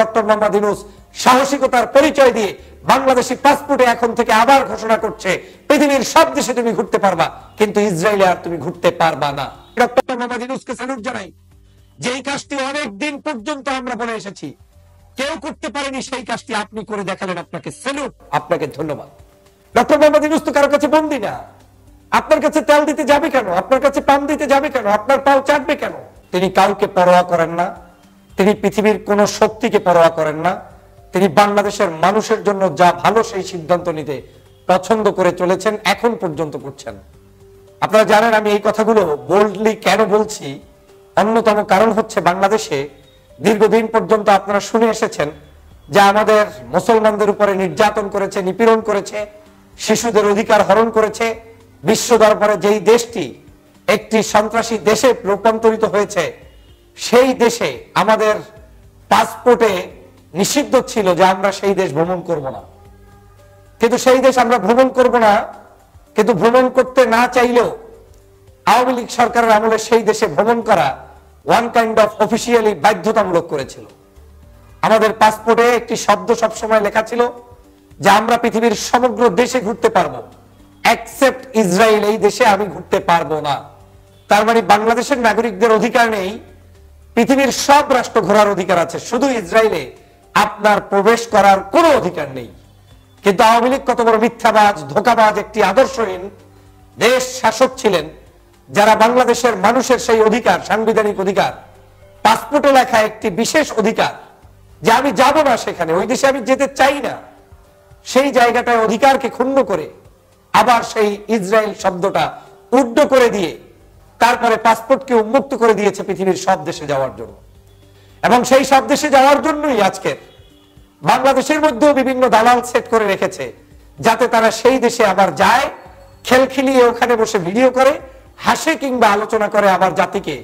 Doctor Mohammad Yunus সাহসিকতার পরিচয় দিয়ে বাংলাদেশি পাসপোর্টে এখন থেকে আবার ঘোষণা করছে পৃথিবীর সব দেশে তুমি ঘুরতে পারবা, কিন্তু ইসরায়েলে আর তুমি ঘুরতে পারবা না। ডক্টর মোহাম্মদ ইউনূসকে স্যালুট জানাই। যেই কাজটি অনেক দিন পর্যন্ত আমরা বলে এসেছি, কেউ করতে পারেনি, সেই কাজটি আপনি করে দেখালেন। আপনাকে স্যালুট, আপনাকে ধন্যবাদ। ডক্টর মোহাম্মদ ইউনূস তো কারো কাছে বন্দী না। আপনার কাছে তেল দিতে যাবে কেন? আপনার কাছে পান দিতে যাবে কেন? আপনার পাও চাটবে কেন? তিনি কাউকে পরোয়া করেন না। তিনি পৃথিবীর কোন শক্তিকে পরোয়া করেন না। তিনি বাংলাদেশের মানুষের জন্য যা ভালো সেই সিদ্ধান্ত নিতে পছন্দ করে চলেছেন, এখন পর্যন্ত করছেন। আপনারা জানেন আমি এই কথাগুলো বোল্ডলি কেন বলছি। অন্যতম কারণ হচ্ছে বাংলাদেশে দীর্ঘদিন পর্যন্ত আপনারা শুনে এসেছেন যে আমাদের মুসলমানদের উপরে নির্যাতন করেছে, নিপীড়ন করেছে, শিশুদের অধিকার হরণ করেছে। বিশ্ব দরবারে যেই দেশটি একটি সন্ত্রাসী দেশে রূপান্তরিত হয়েছে, সেই দেশে আমাদের পাসপোর্টে নিষিদ্ধ ছিল যে আমরা সেই দেশ ভ্রমণ করব না। কিন্তু সেই দেশ আমরা ভ্রমণ করব না, কিন্তু ভ্রমণ করতে না চাইলেও আওয়ামী লীগ সরকারের আমলে সেই দেশে ভ্রমণ করা ওয়ান কাইন্ড অফ অফিসিয়ালি বাধ্যতামূলক করেছিল। আমাদের পাসপোর্টে একটি শব্দ সবসময় লেখা ছিল যে আমরা পৃথিবীর সমগ্র দেশে ঘুরতে পারবো, এক্সেপ্ট ইসরায়েল, এই দেশে আমি ঘুরতে পারবো না। তার মানে বাংলাদেশের নাগরিকদের অধিকার নেই, পৃথিবীর সব রাষ্ট্র ঘোরার অধিকার আছে, শুধু ইসরায়েলে আপনার প্রবেশ করার কোনো অধিকার নেই। কিন্তু আওয়ামী লীগ কত বড় মিথ্যাবাজ, ধোঁকাবাজ একটি আদর্শহীন দেশ শাসক ছিলেন, যারা বাংলাদেশের মানুষের সেই অধিকার, সাংবিধানিক অধিকার, পাসপোর্টে লেখা একটি বিশেষ অধিকার যে আমি যাব না সেখানে, ওই দেশে আমি যেতে চাই না, সেই জায়গাটায় অধিকারকে ক্ষুণ্ণ করে আবার সেই ইসরায়েল শব্দটা উড্ড করে দিয়ে তারপরে পাসপোর্টকে উন্মুক্ত করে দিয়েছে পৃথিবীর সব দেশে যাওয়ার জন্য। এবং সেই সব দেশে যাওয়ার জন্যই আজকে বাংলাদেশের মধ্যেও বিভিন্ন দালাল সেট করে রেখেছে, যাতে তারা সেই দেশে আবার যায়, খেলখিলিয়ে ওখানে বসে ভিডিও করে, হাসে কিংবা আলোচনা করে, আবার জাতিকে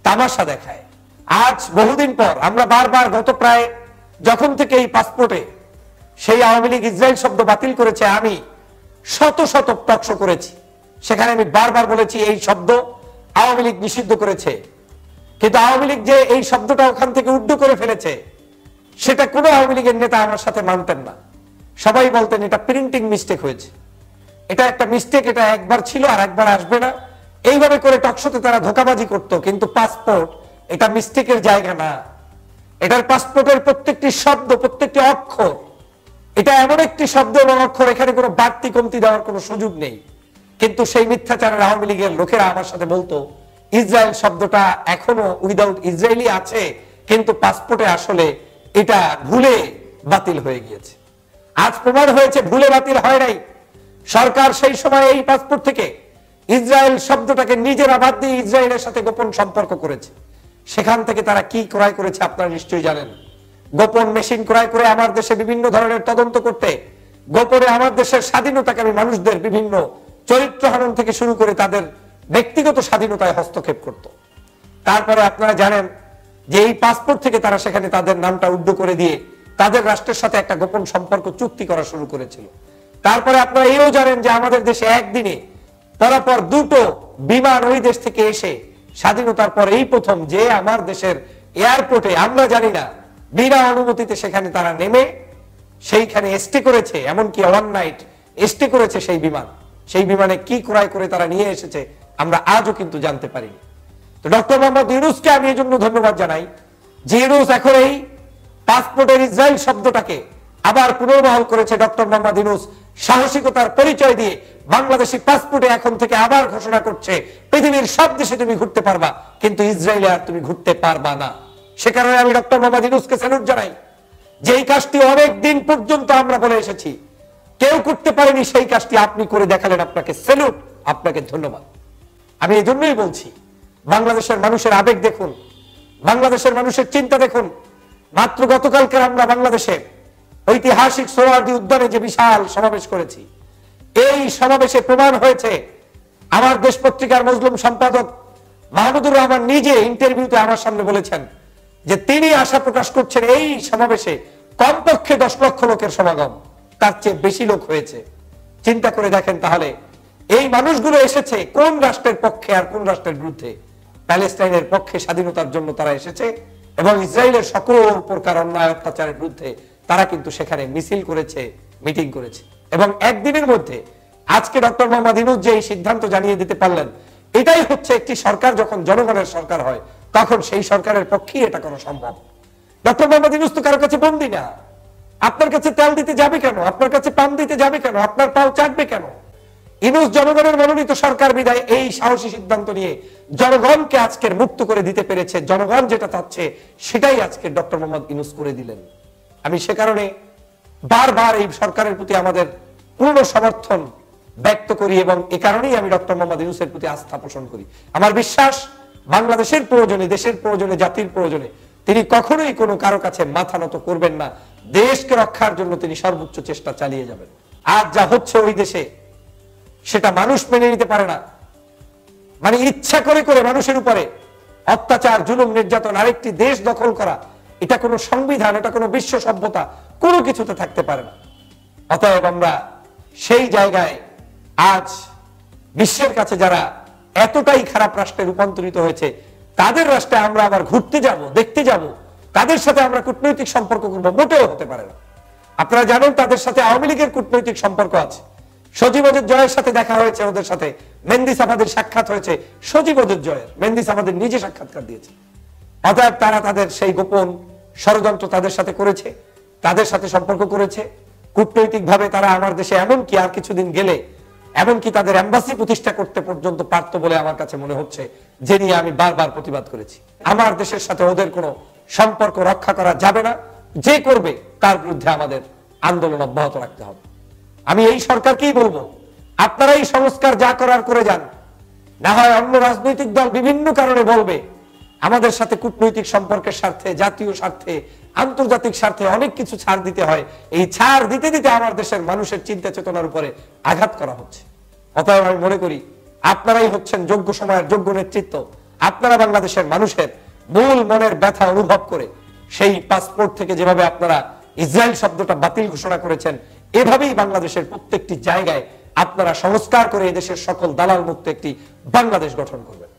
তামাশা দেখায়। আজ বহুদিন পর আমরা বারবার গত প্রায় যখন থেকে এই পাসপোর্টে সেই আওয়ামী লীগ ইসরায়েল শব্দ বাতিল করেছে, আমি শত শত টকশো করেছি, সেখানে আমি বারবার বলেছি এই শব্দ আওয়ামী লীগ নিষিদ্ধ করেছে। কিন্তু আওয়ামী লীগ যে এই শব্দটা ওখান থেকে উড্ড করে ফেলেছে, সেটা কোনো আওয়ামী লীগের নেতা আমার সাথে মানতেন না। সবাই বলতেন এটা প্রিন্টিং মিস্টেক হয়েছে, এটা একটা মিস্টেক, এটা একবার ছিল আর একবার আসবে না, এইভাবে করে টকশোতে তারা ধোঁকাবাজি করত। কিন্তু পাসপোর্ট এটা মিস্টেকের জায়গা না। এটার পাসপোর্টের প্রত্যেকটি শব্দ, প্রত্যেকটি অক্ষর, এটা এমন একটি শব্দ এবং অক্ষর, এখানে কোনো বাড়তি কমতি দেওয়ার কোনো সুযোগ নেই। কিন্তু সেই মিথ্যাচারের আওয়ামী লীগের লোকেরা আমার সাথে বলতো ইসরায়েল শব্দটা এখনো উইদাউট ইসরায়েলি আছে, কিন্তু পাসপোর্টে আসলে এটা ভুলে বাতিল হয়ে গিয়েছে। আজ প্রমাণ হয়েছে ভুলে বাতিল হয় নাই। সরকার সেই সময় এই পাসপোর্ট থেকে ইসরায়েল শব্দটাকে নিজেরা বাদ দিয়ে ইসরায়েলের সাথে গোপন সম্পর্ক করেছে। সেখান থেকে তারা কি ক্রয় করেছে আপনারা নিশ্চয়ই জানেন। গোপন মেশিন ক্রয় করে আমার দেশে বিভিন্ন ধরনের তদন্ত করতে, গোপনে আমার দেশের স্বাধীনতাকামী মানুষদের বিভিন্ন চরিত্র হনন থেকে শুরু করে তাদের ব্যক্তিগত স্বাধীনতায় হস্তক্ষেপ করত। তারপরে আপনারা জানেন যে এই পাসপোর্ট থেকে তারা সেখানে তাদের নামটা উড্ড করে দিয়ে তাদের রাষ্ট্রের সাথে একটা গোপন সম্পর্ক চুক্তি করা শুরু করেছিল। তারপরে আপনারা এও জানেন যে আমাদের দেশে একদিনে পরপর দুটো বিমান ওই দেশ থেকে এসে স্বাধীনতার পর এই প্রথম যে আমার দেশের এয়ারপোর্টে আমরা জানি না বিনা অনুমতিতে সেখানে তারা নেমে সেইখানে স্টে করেছে, এমনকি ওয়ান নাইট স্টে করেছে সেই বিমান। সেই বিমানে কি ক্রয় করে তারা নিয়ে এসেছে আমরা আজও কিন্তু জানতে পারিনি। তো ডক্টর মোহাম্মদ ইউনূসকে আমি এই জন্য ধন্যবাদ জানাই যে ইউনূস এখন এই পাসপোর্টের ইসরায়েল শব্দটাকে আবার পুনর্বহাল করেছে। ডক্টর মোহাম্মদ ইউনূস সাহসিকতার পরিচয় দিয়ে বাংলাদেশি পাসপোর্টে এখন থেকে আবার ঘোষণা করছে পৃথিবীর সব দেশে তুমি ঘুরতে পারবা, কিন্তু ইসরায়েলে আর তুমি ঘুরতে পারবা না। সে কারণে আমি ডক্টর মোহাম্মদ ইউনূসকে স্যালুট জানাই। যেই কাজটি অনেক দিন পর্যন্ত আমরা বলে এসেছি, কেউ করতে পারেনি, সেই কাজটি আপনি করে দেখালেন। আপনাকে স্যালুট, আপনাকে ধন্যবাদ। আমি এই জন্যই বলছি, বাংলাদেশের মানুষের আবেগ দেখুন, বাংলাদেশের মানুষের চিন্তা দেখুন। মাত্র গতকালকে আমরা বাংলাদেশে ঐতিহাসিক সোহরাওয়ার্দী উদ্যানে যে বিশাল সমাবেশ করেছি, এই সমাবেশে প্রমাণ হয়েছে, আমার দেশ পত্রিকার মজলুম সম্পাদক মাহমুদুর রহমান নিজে ইন্টারভিউতে আমার সামনে বলেছেন যে তিনি আশা প্রকাশ করছেন এই সমাবেশে কমপক্ষে 10 লক্ষ লোকের সমাগম, তার চেয়ে বেশি লোক হয়েছে। চিন্তা করে দেখেন তাহলে এই মানুষগুলো এসেছে কোন রাষ্ট্রের পক্ষে আর কোন রাষ্ট্রের বিরুদ্ধে? প্যালেস্টাইনের পক্ষে, স্বাধীনতার জন্য তারা এসেছে, এবং ইসরায়েলের সকল প্রকার অন্যায় অত্যাচারের বিরুদ্ধে তারা কিন্তু সেখানে মিছিল করেছে, মিটিং করেছে। এবং একদিনের মধ্যে আজকে ডক্টর মোহাম্মদ ইউনূস যে এই সিদ্ধান্ত জানিয়ে দিতে পারলেন, এটাই হচ্ছে একটি সরকার যখন জনগণের সরকার হয় তখন সেই সরকারের পক্ষেই এটা করা সম্ভব। ডক্টর মোহাম্মদ ইউনূস তো কারো কাছে বন্দী না। আপনার কাছে তেল দিতে যাবে কেন? আপনার কাছে পান দিতে যাবে কেন? আপনার পাও চাটবে কেন? ইউনূস জনগণের মনোনীত সরকার বিদায় এই সাহসী সিদ্ধান্ত নিয়ে জনগণকে আজকের মুক্ত করে দিতে পেরেছে। জনগণ যেটা চাচ্ছে সেটাই আজকে ডক্টর মোহাম্মদ ইউনূস করে দিলেন। আমি সে কারণে বারবার এই সরকারের প্রতি আমাদের পূর্ণ সমর্থন ব্যক্ত করি এবং এ কারণেই আমি ডক্টর মোহাম্মদ ইউনূসের প্রতি আস্থা পোষণ করি। আমার বিশ্বাস বাংলাদেশের প্রয়োজনে, দেশের প্রয়োজনে, জাতির প্রয়োজনে তিনি কখনোই কোনো কারো কাছে মাথা নত করবেন না। দেশকে রক্ষার জন্য তিনি সর্বোচ্চ চেষ্টা চালিয়ে যাবেন। আজ যা হচ্ছে ওই দেশে সেটা মানুষ মেনে নিতে পারে না। মানে ইচ্ছা করে করে মানুষের উপরে অত্যাচার, জুলুম, নির্যাতন, আরেকটি দেশ দখল করা, এটা কোনো সংবিধান, এটা কোনো বিশ্ব সভ্যতা কোনো কিছুতে থাকতে পারে না। অতএব আমরা সেই জায়গায় আজ বিশ্বের কাছে যারা এতটাই খারাপ রাষ্ট্রে রূপান্তরিত হয়েছে তাদের রাষ্ট্রে আমরা আবার ঘুরতে যাব, দেখতে যাব, তাদের সাথে আমরা কূটনৈতিক সম্পর্ক করবো, মোটেও হতে পারে না। আপনারা জানেন তাদের সাথে আওয়ামী লীগের কূটনৈতিক সম্পর্ক আছে। সজীব ওজের জয়ের সাথে দেখা হয়েছে, ওদের সাথে মেহেদী সাফাদের সাক্ষাৎ হয়েছে। সজীব ওজের জয়ের, মেহেদী সাফাদের নিজে সাক্ষাৎকার দিয়েছে। অতএব তারা তাদের সেই গোপন ষড়যন্ত্র তাদের সাথে করেছে, তাদের সাথে সম্পর্ক করেছে কূটনৈতিক ভাবে। তারা আমার দেশে এমনকি আর কিছুদিন গেলে এমনকি তাদের এম্বাসি প্রতিষ্ঠা করতে পর্যন্ত পারত বলে আমার কাছে মনে হচ্ছে, যে নিয়ে আমি বারবার প্রতিবাদ করেছি। আমার দেশের সাথে ওদের কোনো সম্পর্ক রক্ষা করা যাবে না। যে করবে তার বিরুদ্ধে আমাদের আন্দোলন অব্যাহত রাখতে হবে। আমি এই সরকারকেই বলবো, আপনারা এই সংস্কার যা করার করে যান। না হয় অন্য রাজনৈতিক দল বিভিন্ন কারণে বলবে আমাদের সাথে কূটনৈতিক সম্পর্কের স্বার্থে, জাতীয় স্বার্থে, আন্তর্জাতিক স্বার্থে অনেক কিছু ছাড় দিতে হয়। এই ছাড় দিতে দিতে আমার দেশের মানুষের চিন্তা চেতনার উপরে আঘাত করা হচ্ছে। অতএব আমি মনে করি আপনারাই হচ্ছেন যোগ্য সময়ের যোগ্য নেতৃত্ব। আপনারা বাংলাদেশের মানুষের মূল মনের ব্যথা অনুভব করে সেই পাসপোর্ট থেকে যেভাবে আপনারা ইসরায়েল শব্দটা বাতিল ঘোষণা করেছেন, এভাবেই বাংলাদেশের প্রত্যেকটি জায়গায় আপনারা সংস্কার করে এদেশের সকল দালাল মুক্ত একটি বাংলাদেশ গঠন করবেন।